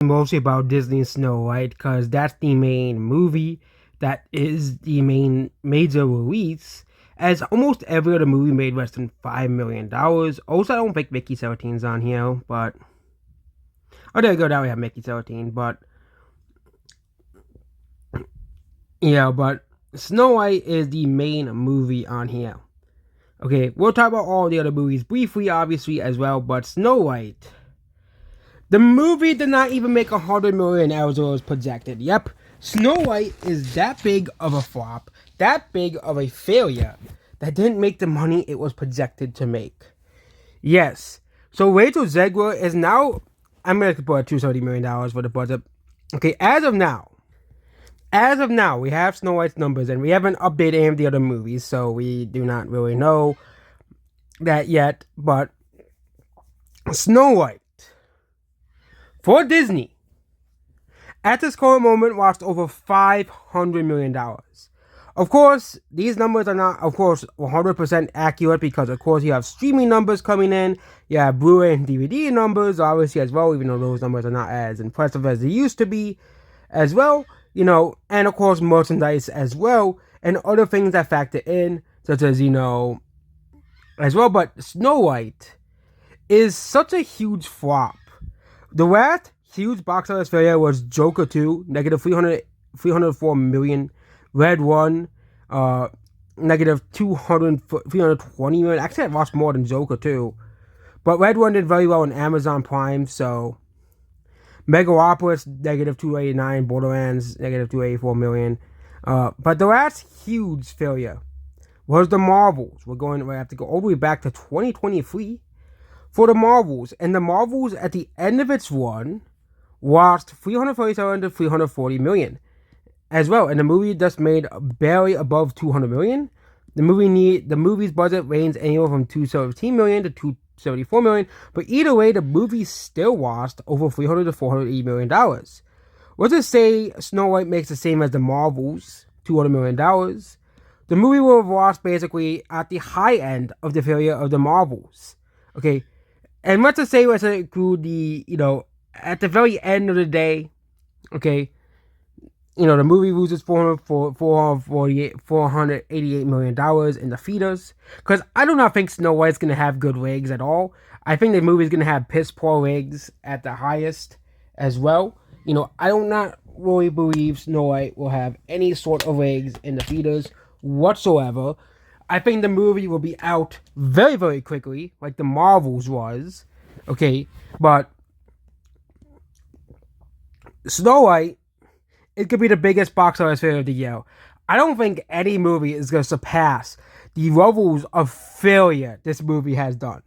mostly about Disney Snow White because that's the main movie that is the main major release. As almost every other movie made less than $5 million. Also, I don't think Mickey 17's on here, but oh, there you go. Now we have Mickey 17, but yeah, but Snow White is the main movie on here. Okay, we'll talk about all the other movies briefly, obviously, as well, but Snow White. The movie did not even make 100 million as it was projected. Yep, Snow White is that big of a flop, that big of a failure, that didn't make the money it was projected to make. Yes, so Rachel Zegler is now, I'm going to put $270 million for the budget. Okay, as of now, we have Snow White's numbers, and we haven't updated any of the other movies, so we do not really know that yet, but Snow White, for Disney, at this current moment, lost over $500 million. Of course, these numbers are not, 100% accurate because, of course, you have streaming numbers coming in, you have Blu-ray and DVD numbers, obviously, as well, even though those numbers are not as impressive as they used to be, as well, and, of course, merchandise as well, and other things that factor in, such as, as well, but Snow White is such a huge flop. The last huge box office failure was Joker 2, negative 304 million. Red 1, negative 320 million. Actually, it lost more than Joker 2. But Red 1 did very well on Amazon Prime, so Megalopolis, negative 289, Borderlands, negative 284 million. But the last huge failure was the Marvels. We have to go all the way back to 2023 for the Marvels. And the Marvels, at the end of its run, lost 337 to 340 million as well. And the movie just made barely above 200 million. The movie's budget ranged anywhere from 217 million to 274 million. But either way, the movie still lost over 300 to 480 million dollars. Let's just say Snow White makes the same as the Marvels, $200 million. The movie will have lost basically at the high end of the failure of the Marvels. Okay, and let's include the, at the very end of the day, okay, the movie loses $488 million in the theaters. Because I do not think Snow White's going to have good legs at all. I think the movie's going to have piss poor legs at the highest as well. I do not really believe Snow White will have any sort of legs in the theaters whatsoever. I think the movie will be out very, very quickly, like the Marvels was. Okay, but Snow White, it could be the biggest box office failure of the year. I don't think any movie is going to surpass the levels of failure this movie has done.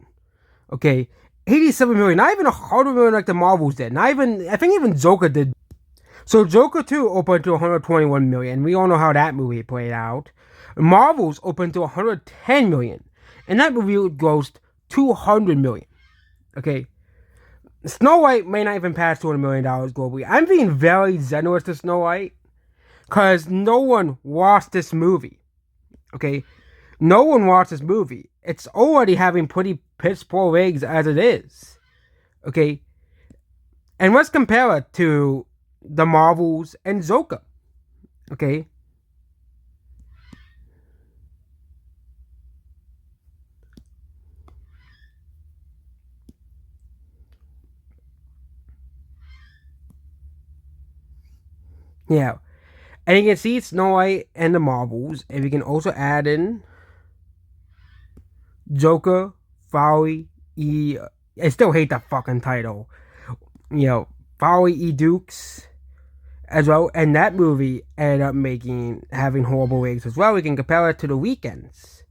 Okay, 87 million, not even 100 million like the Marvels did. I think even Joker did. So Joker 2 opened to 121 million. We all know how that movie played out. Marvels opened to 110 million, and that movie grossed 200 million. Okay, Snow White may not even pass $200 million globally. I'm being very generous to Snow White because no one watched this movie. Okay, no one watched this movie. It's already having pretty piss poor legs as it is. Okay, and let's compare it to the Marvels and Joker. Okay. Yeah. And you can see Snow White and the Marvels. And we can also add in Joker, Folly, I still hate that fucking title. Folly E. Dukes as well. And that movie ended up having horrible legs as well. We can compare it to The Weeknd's.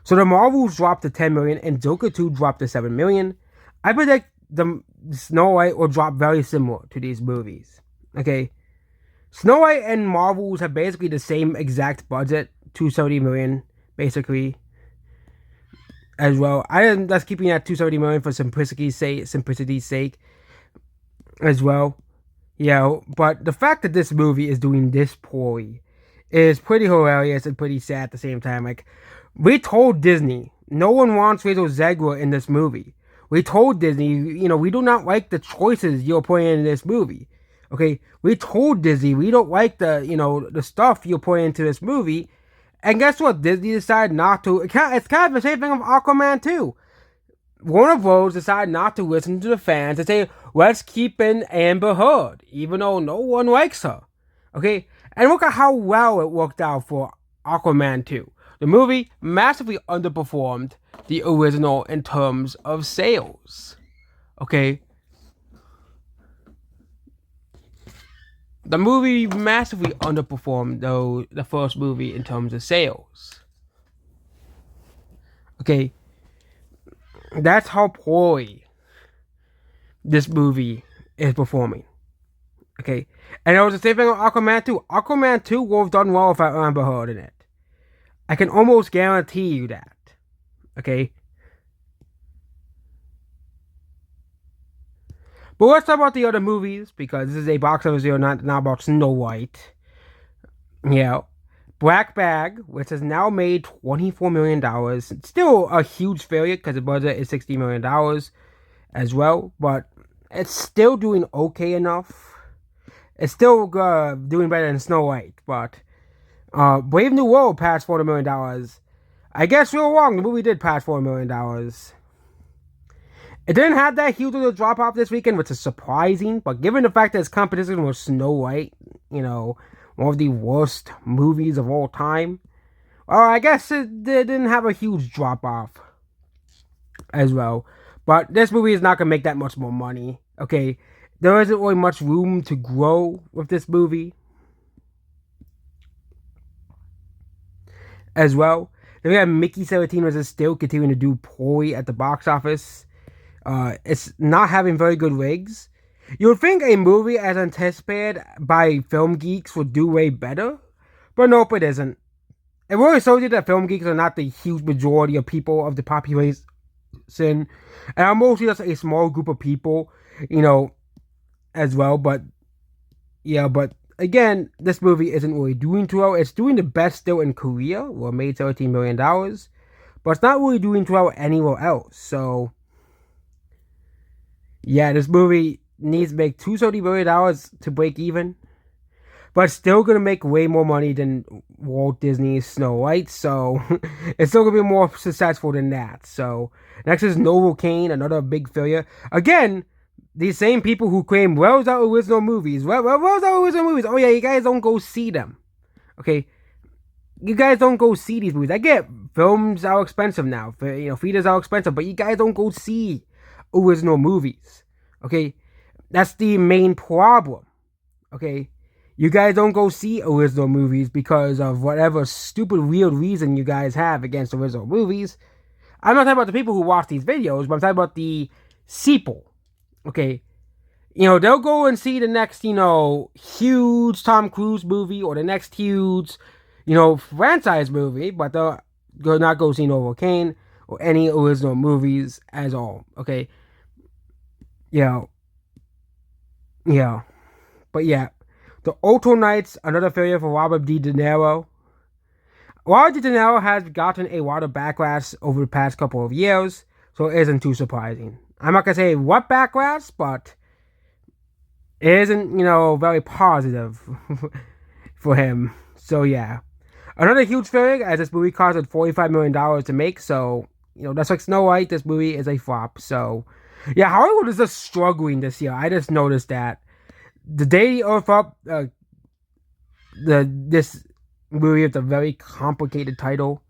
So the Marvels dropped to 10 million and Joker 2 dropped to 7 million. I predict the Snow White will drop very similar to these movies. Okay. Snow White and Marvels have basically the same exact budget, 270 million, basically, as well. I am just keeping that 270 million for simplicity's sake, as well. But the fact that this movie is doing this poorly is pretty hilarious and pretty sad at the same time. Like, we told Disney, no one wants Rachel Zegler in this movie. We told Disney, we do not like the choices you're putting in this movie. Okay, we told Disney we don't like the stuff you're putting into this movie, and guess what? Disney decided not to. It's kind of the same thing with Aquaman too. Warner Bros. Decided not to listen to the fans and say, let's keep in Amber Heard, even though no one likes her. Okay? And look at how well it worked out for Aquaman 2. The movie massively underperformed the original in terms of sales. Okay? The movie massively underperformed, though, the first movie in terms of sales. Okay? That's how poorly this movie is performing. Okay? And it was the same thing with Aquaman 2. Aquaman 2 would have done well without Amber Heard in it. I can almost guarantee you that. Okay? But let's talk about the other movies, because this is a box office video, not about Snow White. Yeah. Black Bag, which has now made $24 million. It's still a huge failure because the budget is $60 million as well, but it's still doing okay enough. It's still doing better than Snow White, but Brave New World passed $40 million. I guess we were wrong. The movie did pass $40 million. It didn't have that huge of a drop off this weekend, which is surprising, but given the fact that its competition was Snow White, one of the worst movies of all time, I guess it didn't have a huge drop off as well. But this movie is not going to make that much more money. Okay, there isn't really much room to grow with this movie as well. Then we have Mickey 17, which is still continuing to do poorly at the box office. It's not having very good rigs. You would think a movie as anticipated by film geeks would do way better, but nope, it isn't. It really shows you that film geeks are not the huge majority of people of the population, and are mostly just a small group of people, as well. But again, this movie isn't really doing too well. It's doing the best still in Korea, where it made $13 million, but it's not really doing too well anywhere else. So, yeah, this movie needs to make $230 million to break even, but it's still going to make way more money than Walt Disney's Snow White, so it's still going to be more successful than that. So, next is Novocaine, another big failure. Again, these same people who claim, where's our original movies? Where's our original movies? Oh yeah, you guys don't go see them. Okay? You guys don't go see these movies. I get films are expensive now. Theaters are expensive, but you guys don't go see original movies. Okay? That's the main problem. Okay? You guys don't go see original movies because of whatever stupid, weird reason you guys have against original movies. I'm not talking about the people who watch these videos, but I'm talking about the sequel. Okay? They'll go and see the next, huge Tom Cruise movie or the next huge, franchise movie, but they'll not go see Novocaine or any original movies at all. Okay? Yeah. But yeah. The Ultranights, another failure for Robert De Niro. Robert De Niro has gotten a lot of backlash over the past couple of years, so it isn't too surprising. I'm not going to say what backlash, but it isn't, very positive for him. So yeah. Another huge failure, as this movie costed $45 million to make, so, that's like Snow White, this movie is a flop. So, yeah, Hollywood is just struggling this year. I just noticed that. The Day the Earth Up, this movie with a very complicated title,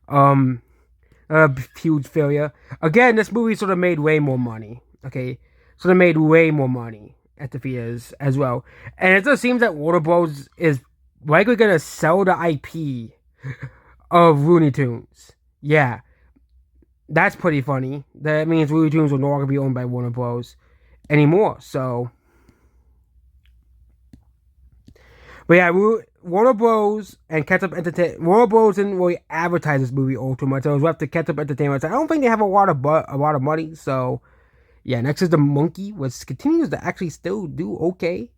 a huge failure. Again, this movie sort of made way more money. Okay, sort of made way more money at the theaters as well, and it just seems that Warner Bros. Is likely gonna sell the IP of Looney Tunes. Yeah, that's pretty funny. That means Looney Tunes will no longer be owned by Warner Bros. Anymore. So. But yeah, Warner Bros. And Ketchup Entertainment. Warner Bros. Didn't really advertise this movie all too much. It was left to Ketchup Entertainment. I don't think they have a lot of money. So yeah, next is The Monkey, which continues to actually still do okay,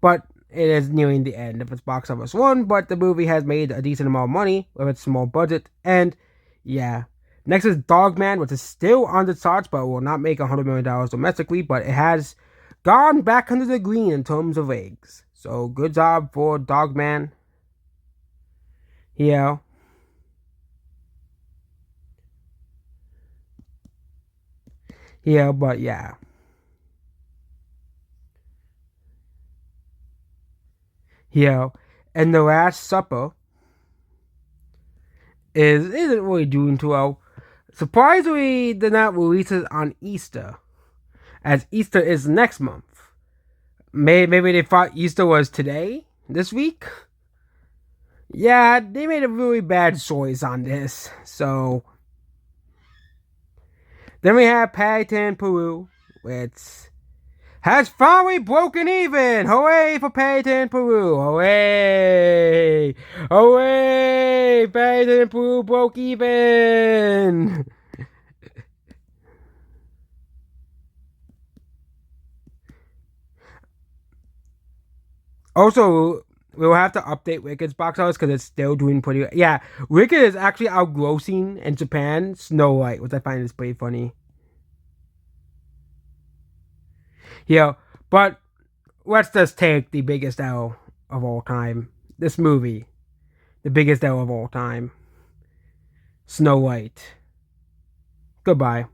but it is nearing the end of its box office run. But the movie has made a decent amount of money with its small budget, and yeah, Next is Dogman, which is still on the charts, but will not make $100 million domestically, but it has gone back under the green in terms of eggs. So good job for Dogman. Yeah. Yeah, but yeah. Yeah. And The Last Supper isn't really doing too well. Surprisingly, they're not releases on Easter, as Easter is next month. Maybe they thought Easter was today, this week. Yeah, they made a really bad choice on this. So then we have Paddington Peru, which has finally broken even. Hooray for Paddington Peru! Hooray! Hooray! Paddington Peru broke even. Also, we'll have to update Wicked's box office because it's still doing pretty. Yeah, Wicked is actually outgrossing in Japan Snow White, which I find is pretty funny. Yeah, but let's just take the biggest L of all time. This movie, the biggest L of all time. Snow White. Goodbye.